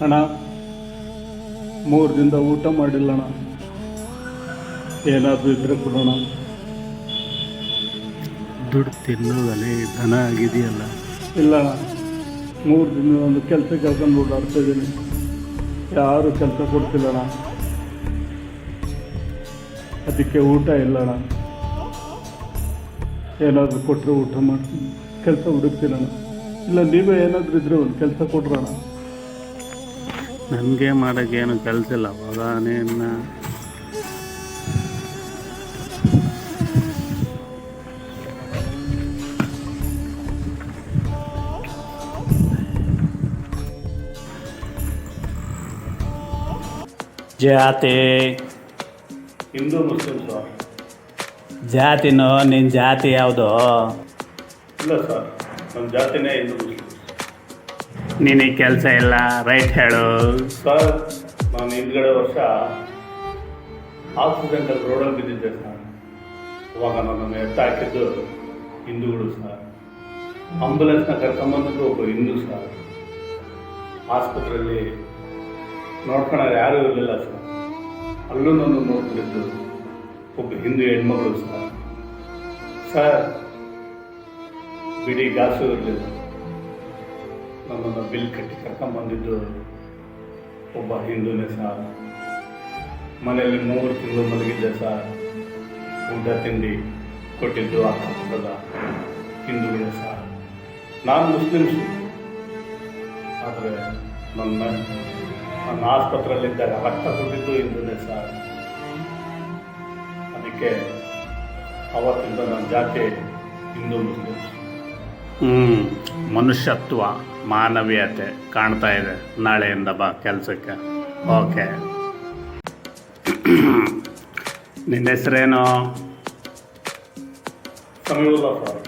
ಅಣ್ಣ 3 ದಿನದ ಊಟ ಮಾಡಿಲ್ಲಣ್ಣ, ಏನಾದರೂ ಇದ್ರೆ ಕೊಡೋಣ. ದುಡ್ಡು ತಿನ್ನೋದಲ್ಲೇ ದನ ಆಗಿದೆಯಲ್ಲ. ಇಲ್ಲಣ್ಣ, 3 ದಿನ ಒಂದು ಕೆಲಸ ಕರ್ಕೊಂಡು ಓಡಾಡ್ತಾ ಇದ್ದೀನಿ, ಯಾರು ಕೆಲಸ ಕೊಡ್ತಿಲ್ಲಣ್ಣ, ಅದಕ್ಕೆ ಊಟ ಇಲ್ಲಣ್ಣ. ಏನಾದರೂ ಕೊಟ್ಟರೆ ಊಟ ಮಾಡ್ತೀನಿ, ಕೆಲಸ ಹುಡುಕ್ತೀನಣ್ಣ. ಇಲ್ಲ ನೀವೇ ಏನಾದರೂ ಇದ್ರೆ ಒಂದು ಕೆಲಸ ಕೊಡ್ರಣ್ಣ. ನನಗೆ ಮಾಡೋಕ್ಕೇನು ಕೆಲಸ ಇಲ್ಲ. ಅವಾಗೇನ ಜಾತಿ ಹಿಂದೂ ಮುಸ್ಲಿಂ ಸರ್. ಜಾತಿನೋ ನಿನ್ನ ಜಾತಿ ಯಾವುದು? ಇಲ್ಲ ಸರ್, ನಮ್ಮ ಜಾತಿನೇ ಹಿಂದೂ ಮುಸ್ಲಿಂ ನಿನಗೆ ಕೆಲಸ ಇಲ್ಲ, ರೈಟ್ ಹೇಳು. ಸರ್. ನಾನು ಹಿಂದ್ಗಡೆ ವರ್ಷ ಆಕ್ಸಿಡೆಂಟಲ್ಲಿ ರೋಡಲ್ಲಿ ಬಿದ್ದಿದ್ದೆ ಸರ್. ಅವಾಗ ನನ್ನನ್ನು ಎತ್ತ ಹಾಕಿದ್ದು ಹಿಂದೂಗಳು ಸರ್. ಆಂಬುಲೆನ್ಸ್ನ ಕರ್ಕೊಂಬಂದಿದ್ದು ಒಬ್ಬ ಹಿಂದೂ ಸರ್. ಆಸ್ಪತ್ರೆಯಲ್ಲಿ ನೋಡ್ಕೊಳ್ಳೋರು ಯಾರೂ ಇರಲಿಲ್ಲ ಸರ್. ಅಲ್ಲೂ ನನ್ನ ನೋಡ್ಕೊಂಡಿದ್ದು ಒಬ್ಬ ಹಿಂದೂ ಹೆಣ್ಮಗಳು ಸರ್. ಸರ್, ಬಿಡಿ ಗ್ಯಾಸು ಇರಲಿಲ್ಲ, ನನ್ನನ್ನು ಬಿಲ್ ಕಟ್ಟಿ ಕರ್ಕೊಂಬಂದಿದ್ದು ಒಬ್ಬ ಹಿಂದೂನೇ ಸರ್. ಮನೆಯಲ್ಲಿ 3 ತಿಂಗಳು ಮಲಗಿದ್ದೆ ಸರ್. ಊಟ ತಿಂಡಿ ಕೊಟ್ಟಿದ್ದು ಅಕ್ಕಪಕ್ಕದ ಹಿಂದೂಗಳೇ ಸರ್. ನಾನು ಮುಸ್ಲಿಮ್ಸು, ಆದರೆ ನನ್ನ ಆಸ್ಪತ್ರೆಯಲ್ಲಿದ್ದಾಗ ರಕ್ತ ಕೊಟ್ಟಿದ್ದು ಹಿಂದೂನೇ ಸರ್. ಅದಕ್ಕೆ ಅವತ್ತಿಂದ ನನ್ನ ಜಾತಿ ಹಿಂದೂ ಮುಸ್ಲಿಮ್ಸ್. ಮನುಷ್ಯತ್ವ, ಮಾನವೀಯತೆ ಕಾಣ್ತಾ ಇದೆ. ನಾಳೆಯಿಂದ ಬಾ ಕೆಲಸಕ್ಕೆ. ಓಕೆ. ನಿನ್ನ ಹೆಸರೇನು? ಸಮೀವುಲ್ಲಾ ಸರ್.